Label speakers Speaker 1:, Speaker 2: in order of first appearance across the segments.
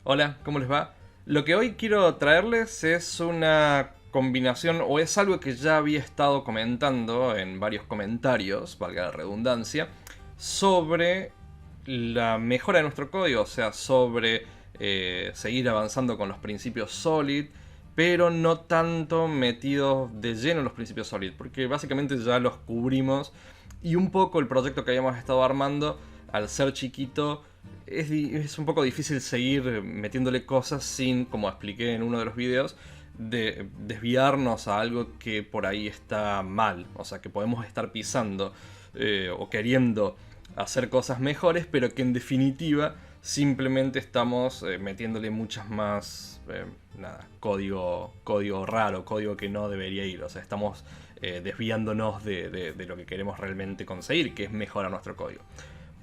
Speaker 1: Hola, ¿cómo les va? Lo que hoy quiero traerles es una combinación, o es algo que ya había estado comentando en varios comentarios, valga la redundancia, sobre la mejora de nuestro código, o sea, sobre seguir avanzando con los principios Solid, pero no tanto metidos de lleno en los principios Solid, porque básicamente ya los cubrimos y un poco el proyecto que habíamos estado armando, al ser chiquito, es un poco difícil seguir metiéndole cosas sin, como expliqué en uno de los videos, de desviarnos a algo que por ahí está mal. O sea, que podemos estar pisando o queriendo hacer cosas mejores, pero que en definitiva simplemente estamos metiéndole muchas más, código raro, código que no debería ir. O sea, estamos desviándonos de lo que queremos realmente conseguir, que es mejorar nuestro código.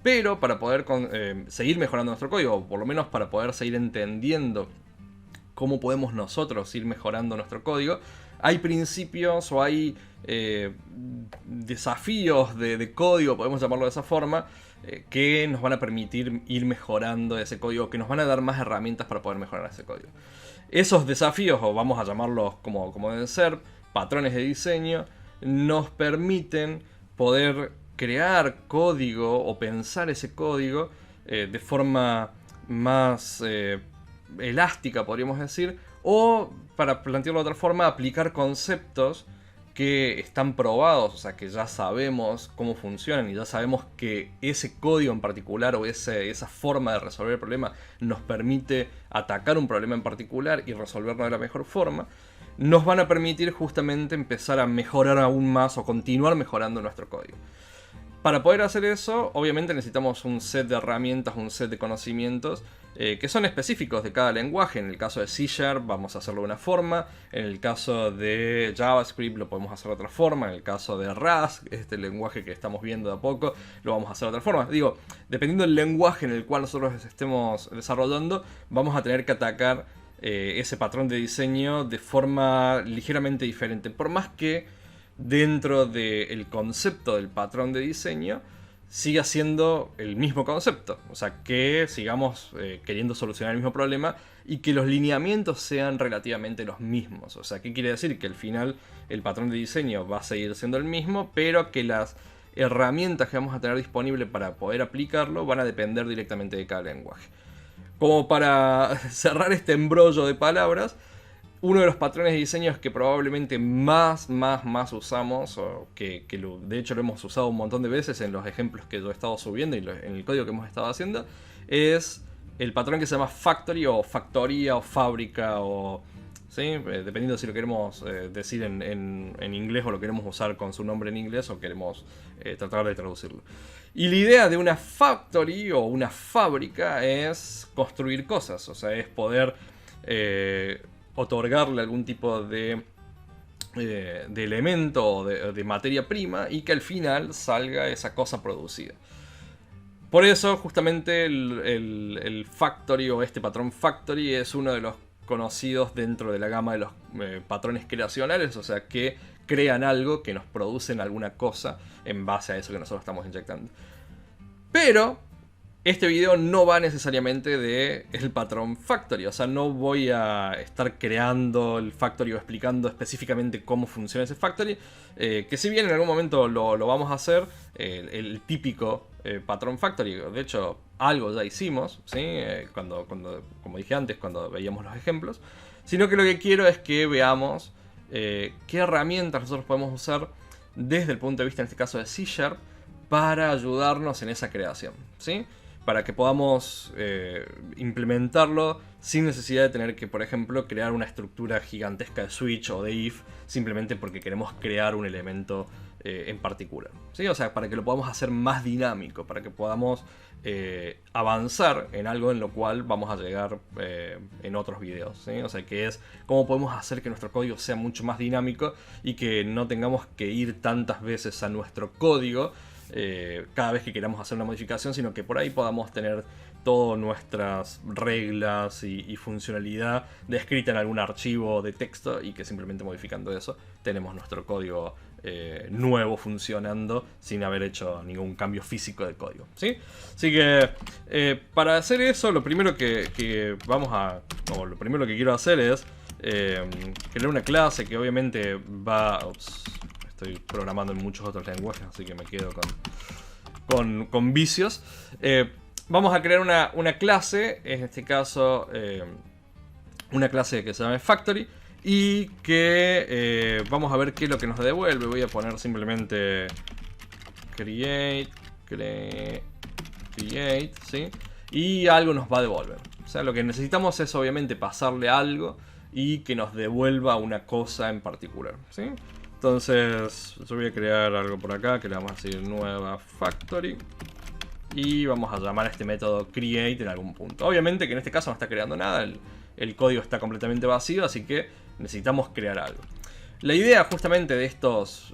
Speaker 1: Pero para poder seguir mejorando nuestro código, o por lo menos para poder seguir entendiendo cómo podemos nosotros ir mejorando nuestro código, hay principios o hay desafíos de código, podemos llamarlo de esa forma, que nos van a permitir ir mejorando ese código, que nos van a dar más herramientas para poder mejorar ese código. Esos desafíos, o vamos a llamarlos como deben ser, patrones de diseño, nos permiten poder crear código o pensar ese código de forma más elástica, podríamos decir, o para plantearlo de otra forma, aplicar conceptos que están probados, o sea, que ya sabemos cómo funcionan y ya sabemos que ese código en particular o esa forma de resolver el problema nos permite atacar un problema en particular y resolverlo de la mejor forma, nos van a permitir justamente empezar a mejorar aún más o continuar mejorando nuestro código. Para poder hacer eso, obviamente necesitamos un set de herramientas, un set de conocimientos que son específicos de cada lenguaje. En el caso de C# vamos a hacerlo de una forma, en el caso de JavaScript lo podemos hacer de otra forma, en el caso de Rust, este lenguaje que estamos viendo de a poco, lo vamos a hacer de otra forma. Digo, dependiendo del lenguaje en el cual nosotros estemos desarrollando, vamos a tener que atacar ese patrón de diseño de forma ligeramente diferente. Por más que dentro del concepto del patrón de diseño siga siendo el mismo concepto. O sea, que sigamos queriendo solucionar el mismo problema y que los lineamientos sean relativamente los mismos. O sea, ¿qué quiere decir? Que al final el patrón de diseño va a seguir siendo el mismo, pero que las herramientas que vamos a tener disponibles para poder aplicarlo van a depender directamente de cada lenguaje. Como para cerrar este embrollo de palabras, uno de los patrones de diseño que probablemente más usamos, o de hecho lo hemos usado un montón de veces en los ejemplos que yo he estado subiendo y en el código que hemos estado haciendo, es el patrón que se llama factory o factoría o fábrica o... ¿sí? Dependiendo si lo queremos decir en inglés o lo queremos usar con su nombre en inglés o queremos tratar de traducirlo. Y la idea de una factory o una fábrica es construir cosas, o sea, es poder otorgarle algún tipo de elemento o de materia prima y que al final salga esa cosa producida. Por eso justamente el factory o este patrón factory es uno de los conocidos dentro de la gama de los patrones creacionales, o sea que crean algo, que nos producen alguna cosa en base a eso que nosotros estamos inyectando. Pero este video no va necesariamente de el patrón factory, o sea, no voy a estar creando el factory o explicando específicamente cómo funciona ese factory, que si bien en algún momento lo vamos a hacer, el típico patrón factory, de hecho algo ya hicimos, ¿sí? Como dije antes, cuando veíamos los ejemplos, sino que lo que quiero es que veamos qué herramientas nosotros podemos usar desde el punto de vista, en este caso, de C# para ayudarnos en esa creación, ¿sí? Para que podamos implementarlo sin necesidad de tener que, por ejemplo, crear una estructura gigantesca de switch o de if simplemente porque queremos crear un elemento en particular, ¿sí? O sea, para que lo podamos hacer más dinámico, para que podamos avanzar en algo en lo cual vamos a llegar en otros videos, ¿sí? O sea, que es cómo podemos hacer que nuestro código sea mucho más dinámico y que no tengamos que ir tantas veces a nuestro código cada vez que queramos hacer una modificación, sino que por ahí podamos tener todas nuestras reglas y funcionalidad descrita en algún archivo de texto y que simplemente modificando eso tenemos nuestro código nuevo funcionando sin haber hecho ningún cambio físico de código, ¿sí? Así que para hacer eso, lo primero que lo primero que quiero hacer es crear una clase que obviamente va... Ups, estoy programando en muchos otros lenguajes, así que me quedo con vicios. Vamos a crear una clase, en este caso una clase que se llama Factory, y que vamos a ver qué es lo que nos devuelve. Voy a poner simplemente create, ¿sí? Y algo nos va a devolver. O sea, lo que necesitamos es obviamente pasarle algo y que nos devuelva una cosa en particular, ¿sí? Entonces yo voy a crear algo por acá que le vamos a decir nueva factory. Y vamos a llamar a este método create en algún punto. Obviamente que en este caso no está creando nada, el código está completamente vacío, así que necesitamos crear algo. La idea justamente de estas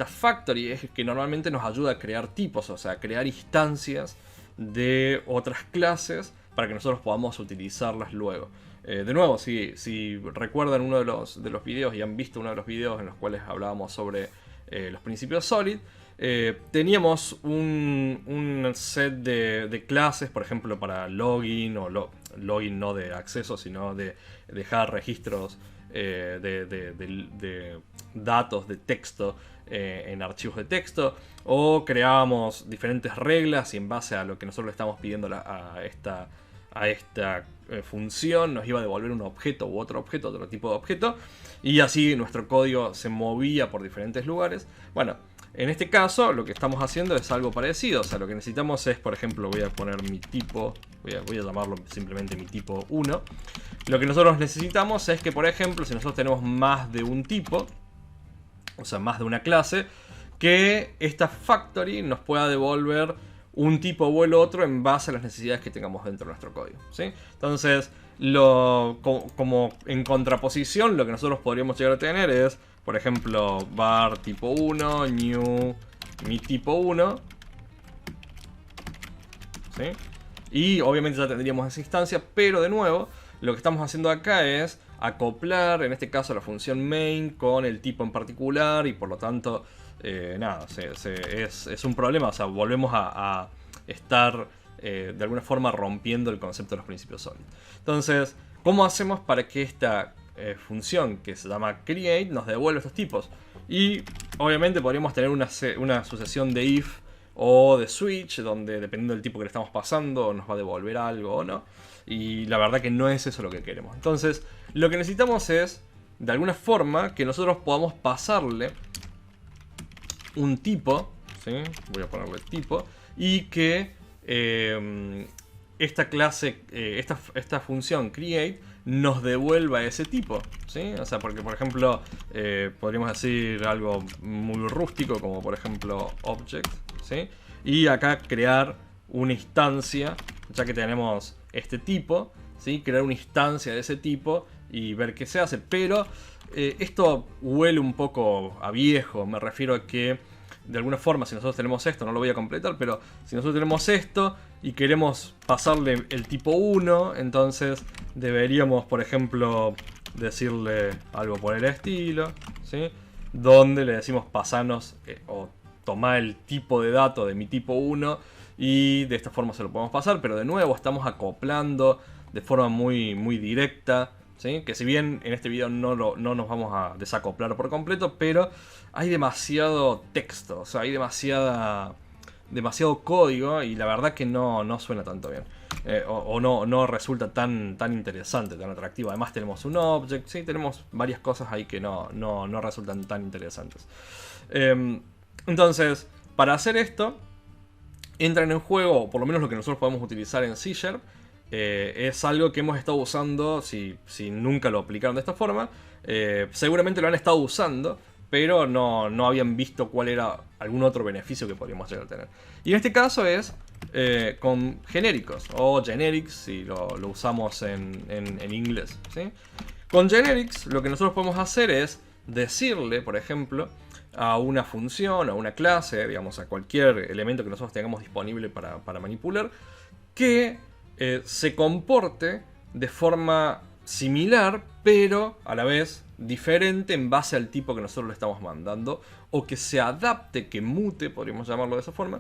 Speaker 1: factory es que normalmente nos ayuda a crear tipos, o sea, a crear instancias de otras clases para que nosotros podamos utilizarlas luego. De nuevo, si recuerdan uno de los videos y han visto uno de los videos en los cuales hablábamos sobre los principios Solid, teníamos un set de clases, por ejemplo, para login, o login no de acceso, sino de dejar registros de datos de texto en archivos de texto, o creábamos diferentes reglas y en base a lo que nosotros le estamos pidiendo a esta función nos iba a devolver un objeto u otro tipo de objeto, y así nuestro código se movía por diferentes lugares. Bueno, en este caso lo que estamos haciendo es algo parecido. O sea, lo que necesitamos es, por ejemplo, voy a poner mi tipo, voy a llamarlo simplemente mi tipo 1. Lo que nosotros necesitamos es que, por ejemplo, si nosotros tenemos más de un tipo, o sea, más de una clase, que esta factory nos pueda devolver un tipo o el otro en base a las necesidades que tengamos dentro de nuestro código, ¿sí? Entonces, como en contraposición, lo que nosotros podríamos llegar a tener es, por ejemplo, var tipo 1, new mi tipo 1, ¿sí? Y obviamente ya tendríamos esa instancia, pero de nuevo, lo que estamos haciendo acá es acoplar, en este caso, la función main con el tipo en particular, y por lo tanto, nada, es un problema. O sea, volvemos a estar de alguna forma rompiendo el concepto de los principios Solid. Entonces, ¿cómo hacemos para que esta función que se llama create nos devuelva estos tipos? Y obviamente podríamos tener una sucesión de if o de switch, donde dependiendo del tipo que le estamos pasando nos va a devolver algo o no. Y la verdad que no es eso lo que queremos. Entonces, lo que necesitamos es, de alguna forma, que nosotros podamos pasarle un tipo, ¿sí? Voy a ponerle tipo, y que esta clase, esta función create nos devuelva ese tipo, ¿sí? O sea, porque por ejemplo podríamos decir algo muy rústico, como por ejemplo object, ¿sí? Y acá crear una instancia, ya que tenemos este tipo, ¿sí? Crear una instancia de ese tipo y ver qué se hace. Pero esto huele un poco a viejo. Me refiero a que de alguna forma, si nosotros tenemos esto, no lo voy a completar, pero si nosotros tenemos esto y queremos pasarle el tipo 1, entonces deberíamos, por ejemplo, decirle algo por el estilo, ¿sí? Donde le decimos pasarnos o tomar el tipo de dato de mi tipo 1 y de esta forma se lo podemos pasar, pero de nuevo estamos acoplando de forma muy, muy directa, ¿sí? Que si bien en este video no nos vamos a desacoplar por completo, pero hay demasiado texto, o sea, hay demasiado código y la verdad que no suena tanto bien. O no resulta tan interesante, tan atractivo. Además tenemos un object, ¿sí? Tenemos varias cosas ahí que no resultan tan interesantes. Entonces, para hacer esto, entran en juego, o por lo menos lo que nosotros podemos utilizar en C#, es algo que hemos estado usando, si nunca lo aplicaron de esta forma, seguramente lo han estado usando, pero no habían visto cuál era algún otro beneficio que podríamos llegar a tener. Y en este caso es con genéricos, o generics, si lo usamos en inglés, ¿sí? Con generics lo que nosotros podemos hacer es decirle, por ejemplo, a una función, a una clase, digamos, a cualquier elemento que nosotros tengamos disponible para manipular, que se comporte de forma similar, pero a la vez diferente en base al tipo que nosotros le estamos mandando, o que se adapte, que mute, podríamos llamarlo de esa forma,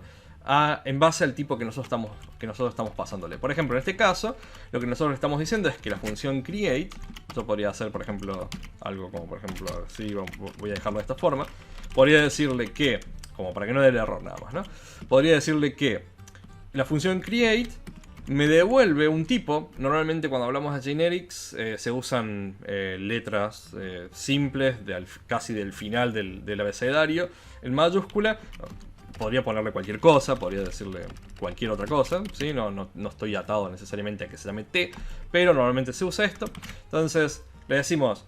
Speaker 1: en base al tipo que nosotros estamos pasándole. Por ejemplo, en este caso, lo que nosotros le estamos diciendo es que la función create, yo podría hacer, por ejemplo, algo como, por ejemplo, si voy a dejarlo de esta forma, podría decirle que, como para que no dé el error nada más, ¿no? Podría decirle que la función create me devuelve un tipo. Normalmente cuando hablamos de generics se usan letras simples, casi del final del abecedario, en mayúscula. Podría ponerle cualquier cosa, podría decirle cualquier otra cosa, ¿sí? No estoy atado necesariamente a que se llame T, pero normalmente se usa esto. Entonces le decimos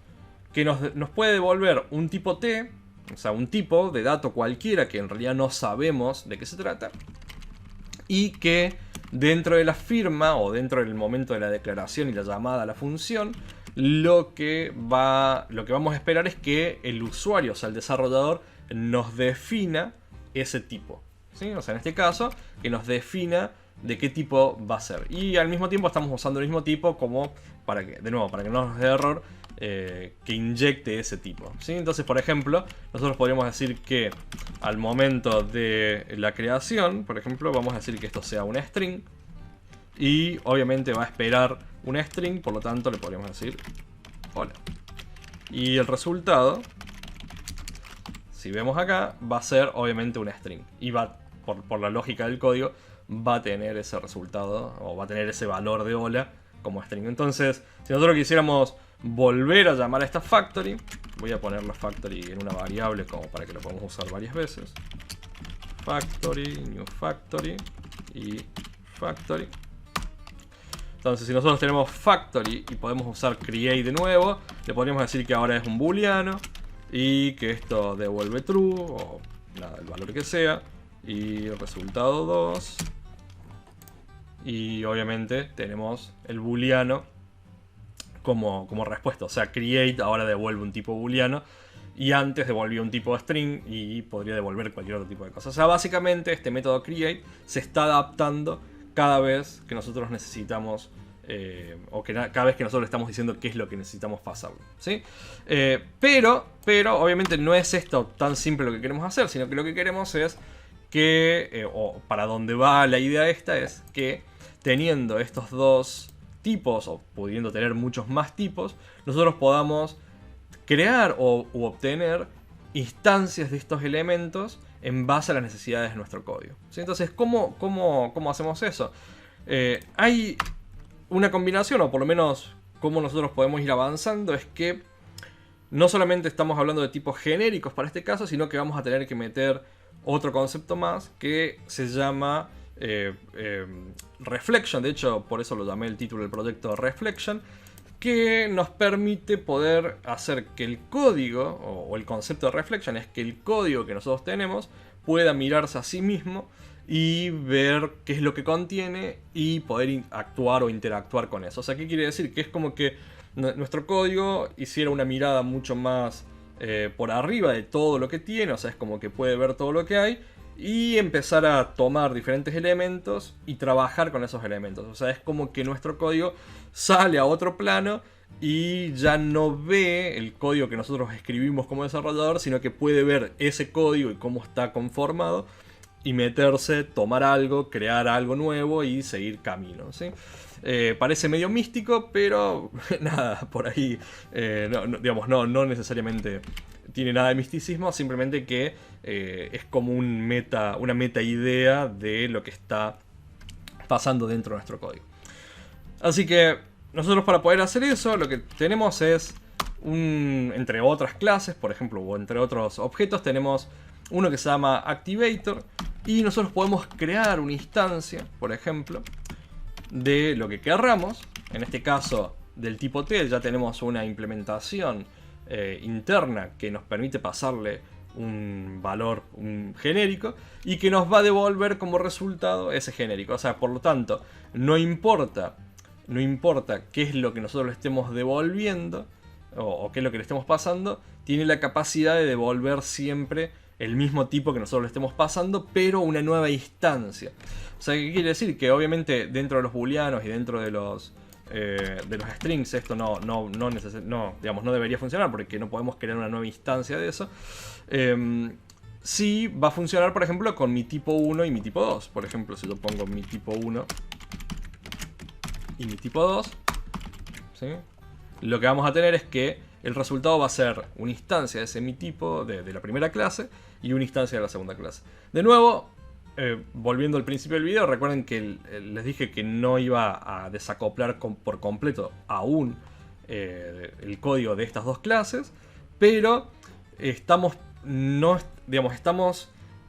Speaker 1: que nos puede devolver un tipo T, o sea, un tipo de dato cualquiera que en realidad no sabemos de qué se trata, y que dentro de la firma o dentro del momento de la declaración y la llamada a la función, lo que vamos a esperar es que el usuario, o sea, el desarrollador, nos defina ese tipo, ¿sí? O sea, en este caso, que nos defina de qué tipo va a ser. Y al mismo tiempo estamos usando el mismo tipo como para que no nos dé error, que inyecte ese tipo, ¿sí? Entonces, por ejemplo, nosotros podríamos decir que al momento de la creación, por ejemplo, vamos a decir que esto sea una string. Y obviamente va a esperar una string, por lo tanto le podríamos decir hola. Y el resultado, si vemos acá, va a ser obviamente una string. Y va, por la lógica del código, va a tener ese resultado, o va a tener ese valor de hola como string. Entonces, si nosotros quisiéramos volver a llamar a esta factory, voy a poner la factory en una variable como para que lo podamos usar varias veces. Factory, new factory y factory. Entonces, si nosotros tenemos factory y podemos usar create de nuevo, le podríamos decir que ahora es un booleano y que esto devuelve true o nada, el valor que sea, y resultado 2. Y obviamente tenemos el booleano como respuesta. O sea, create ahora devuelve un tipo booleano y antes devolvía un tipo de string y podría devolver cualquier otro tipo de cosa. O sea, básicamente este método create se está adaptando cada vez que nosotros necesitamos, o que cada vez que nosotros estamos diciendo qué es lo que necesitamos pasarlo, ¿sí? Pero obviamente no es esto tan simple lo que queremos hacer, sino que lo que queremos es que, o para donde va la idea esta, es que teniendo estos dos tipos, o pudiendo tener muchos más tipos, nosotros podamos crear u obtener instancias de estos elementos en base a las necesidades de nuestro código, ¿sí? Entonces, ¿cómo hacemos eso? Hay una combinación, o por lo menos cómo nosotros podemos ir avanzando, es que no solamente estamos hablando de tipos genéricos para este caso, sino que vamos a tener que meter otro concepto más que se llama Reflection. De hecho, por eso lo llamé el título del proyecto Reflection, que nos permite poder hacer que el código, o el concepto de reflection es que el código que nosotros tenemos pueda mirarse a sí mismo y ver qué es lo que contiene y poder actuar o interactuar con eso. O sea, ¿qué quiere decir? Que es como que nuestro código hiciera una mirada mucho más por arriba de todo lo que tiene. O sea, es como que puede ver todo lo que hay y empezar a tomar diferentes elementos y trabajar con esos elementos. O sea, es como que nuestro código sale a otro plano y ya no ve el código que nosotros escribimos como desarrollador, sino que puede ver ese código y cómo está conformado y meterse, tomar algo, crear algo nuevo y seguir camino, ¿sí? Parece medio místico, pero nada, por ahí no necesariamente tiene nada de misticismo, simplemente que es como una meta idea de lo que está pasando dentro de nuestro código. Así que nosotros, para poder hacer eso, lo que tenemos es entre otras clases, por ejemplo, o entre otros objetos, tenemos uno que se llama Activator, y nosotros podemos crear una instancia, por ejemplo, de lo que querramos. En este caso, del tipo T, ya tenemos una implementación interna que nos permite pasarle un valor genérico y que nos va a devolver como resultado ese genérico. O sea, por lo tanto, no importa qué es lo que nosotros le estemos devolviendo o qué es lo que le estemos pasando, tiene la capacidad de devolver siempre el mismo tipo que nosotros le estemos pasando, pero una nueva instancia. O sea, ¿qué quiere decir? Que obviamente dentro de los booleanos y dentro de los de los strings esto digamos, no debería funcionar porque no podemos crear una nueva instancia de eso. Sí va a funcionar, por ejemplo, con mi tipo 1 y mi tipo 2. Por ejemplo, si yo pongo mi tipo 1 y mi tipo 2, ¿sí? Lo que vamos a tener es que el resultado va a ser una instancia de ese mi tipo de la primera clase y una instancia de la segunda clase. De nuevo, volviendo al principio del video, recuerden que les dije que no iba a desacoplar por completo aún el código de estas dos clases, pero estamos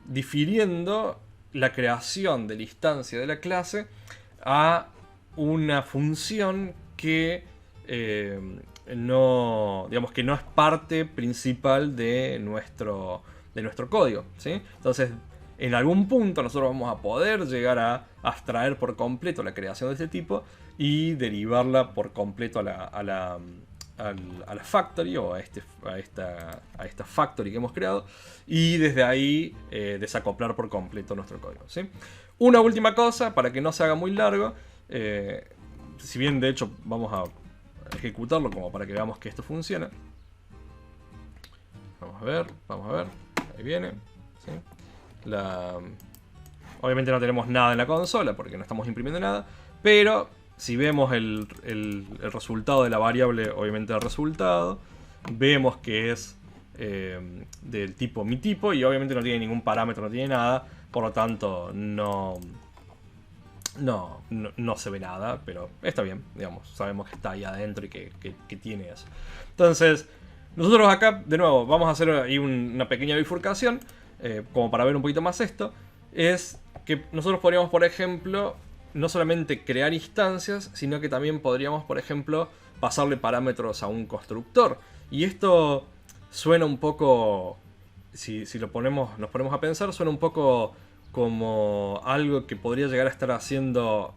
Speaker 1: difiriendo la creación de la instancia de la clase a una función que no es parte principal de nuestro código, ¿sí? Entonces, en algún punto nosotros vamos a poder llegar a abstraer por completo la creación de este tipo y derivarla por completo a la factory o a esta factory que hemos creado, y desde ahí desacoplar por completo nuestro código, ¿sí? Una última cosa para que no se haga muy largo, si bien de hecho vamos a ejecutarlo como para que veamos que esto funciona. Vamos a ver, ahí viene, ¿sí? Obviamente no tenemos nada en la consola porque no estamos imprimiendo nada, pero si vemos el resultado de la variable, obviamente el resultado, vemos que es del tipo mi tipo y obviamente no tiene ningún parámetro, no tiene nada, por lo tanto no se ve nada, pero está bien, digamos, sabemos que está ahí adentro y que tiene eso. Entonces, nosotros acá, de nuevo, vamos a hacer ahí una pequeña bifurcación, como para ver un poquito más esto, es que nosotros podríamos, por ejemplo, no solamente crear instancias, sino que también podríamos, por ejemplo, pasarle parámetros a un constructor. Y esto suena un poco, si nos ponemos a pensar, suena un poco como algo que podría llegar a estar haciendo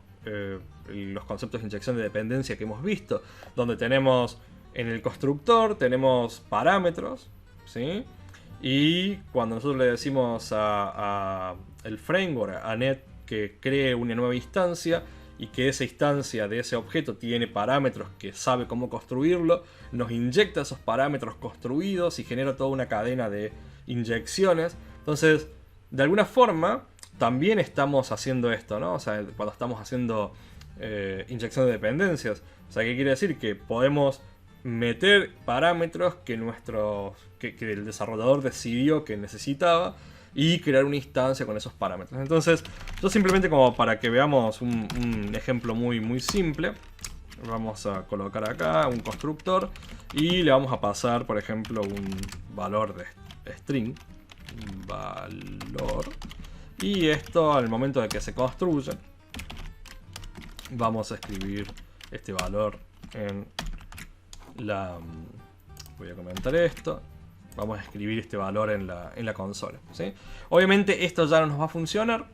Speaker 1: los conceptos de inyección de dependencia que hemos visto, donde tenemos en el constructor tenemos parámetros, ¿sí? Y cuando nosotros le decimos a el framework, a Net, que cree una nueva instancia y que esa instancia de ese objeto tiene parámetros que sabe cómo construirlo, nos inyecta esos parámetros construidos y genera toda una cadena de inyecciones. Entonces, de alguna forma, también estamos haciendo esto, ¿no? O sea, cuando estamos haciendo inyección de dependencias. O sea, ¿qué quiere decir? Que podemos meter parámetros que el desarrollador decidió que necesitaba y crear una instancia con esos parámetros. Entonces, yo simplemente, como para que veamos un ejemplo muy, muy simple, vamos a colocar acá un constructor y le vamos a pasar, por ejemplo, un valor de string, valor, y esto al momento de que se construya vamos a escribir este valor en la... voy a comentar esto. Vamos a escribir este valor en la consola, ¿sí? Obviamente esto ya no nos va a funcionar,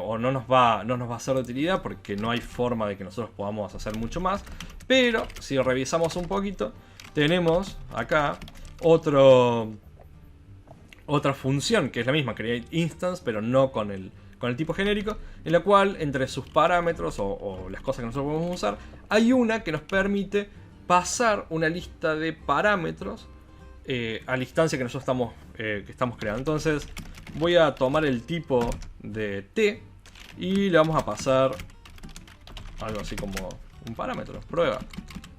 Speaker 1: o no nos va a ser de utilidad porque no hay forma de que nosotros podamos hacer mucho más. Pero si revisamos un poquito, tenemos acá otra función que es la misma, create instance, pero no con el tipo genérico, en la cual entre sus parámetros o las cosas que nosotros podemos usar, hay una que nos permite pasar una lista de parámetros a la instancia que nosotros estamos creando. Entonces voy a tomar el tipo de t y le vamos a pasar algo así como un parámetro, prueba.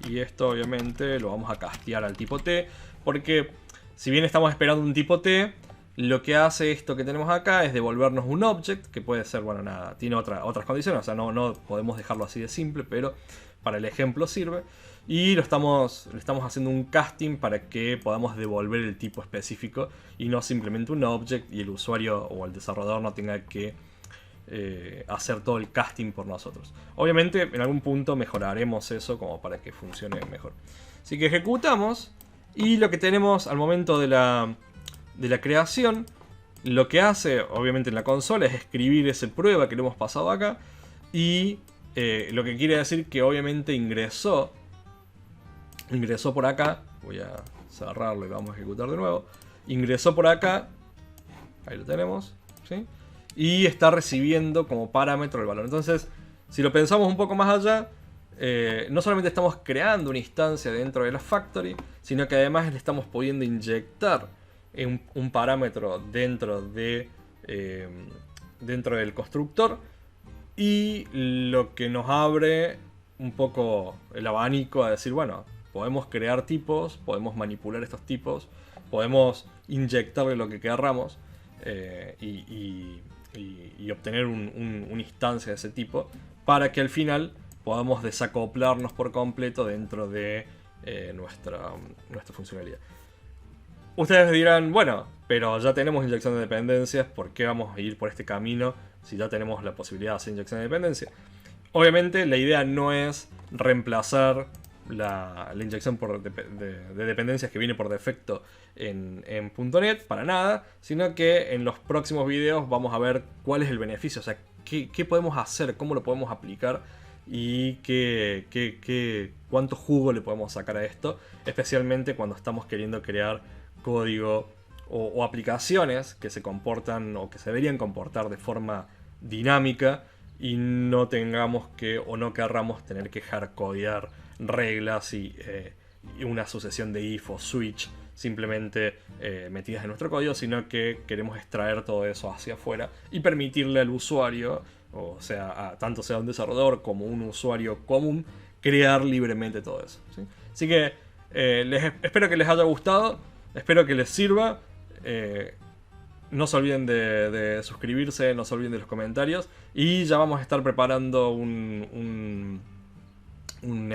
Speaker 1: Y esto obviamente lo vamos a castear al tipo t, porque si bien estamos esperando un tipo t, lo que hace esto que tenemos acá es devolvernos un object, que puede ser, bueno, nada, tiene otras condiciones, o sea, no podemos dejarlo así de simple, pero para el ejemplo sirve. Y le estamos haciendo un casting para que podamos devolver el tipo específico y no simplemente un object, y el usuario o el desarrollador no tenga que hacer todo el casting por nosotros. Obviamente en algún punto mejoraremos eso como para que funcione mejor. Así que ejecutamos y lo que tenemos al momento de la creación, lo que hace obviamente en la consola es escribir ese prueba que le hemos pasado acá, y lo que quiere decir que obviamente ingresó por acá. Voy a cerrarlo y vamos a ejecutar de nuevo. Ingresó por acá, ahí lo tenemos, ¿sí? Y está recibiendo como parámetro el valor. Entonces, si lo pensamos un poco más allá, no solamente estamos creando una instancia dentro de la factory, sino que además le estamos pudiendo inyectar un parámetro dentro del constructor, y lo que nos abre un poco el abanico a decir, bueno, podemos crear tipos, podemos manipular estos tipos, podemos inyectarle lo que querramos y obtener una instancia de ese tipo para que al final podamos desacoplarnos por completo dentro de nuestra funcionalidad. Ustedes dirán, bueno, pero ya tenemos inyección de dependencias, ¿por qué vamos a ir por este camino si ya tenemos la posibilidad de hacer inyección de dependencia? Obviamente la idea no es reemplazar la inyección de dependencias que viene por defecto en .NET, para nada, sino que en los próximos videos vamos a ver cuál es el beneficio, o sea, qué podemos hacer, cómo lo podemos aplicar y cuánto jugo le podemos sacar a esto, especialmente cuando estamos queriendo crear código o aplicaciones que se comportan o que se deberían comportar de forma dinámica y no tengamos que o no querramos tener que hardcodear reglas y una sucesión de if o switch simplemente metidas en nuestro código, sino que queremos extraer todo eso hacia afuera y permitirle al usuario, o sea, tanto sea un desarrollador como un usuario común, crear libremente todo eso, ¿sí? Así que espero que les haya gustado, espero que les sirva. No se olviden de suscribirse, no se olviden de los comentarios. Y ya vamos a estar preparando un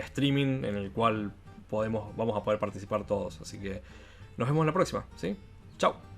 Speaker 1: streaming en el cual vamos a poder participar todos. Así que nos vemos en la próxima, ¿sí? Chao.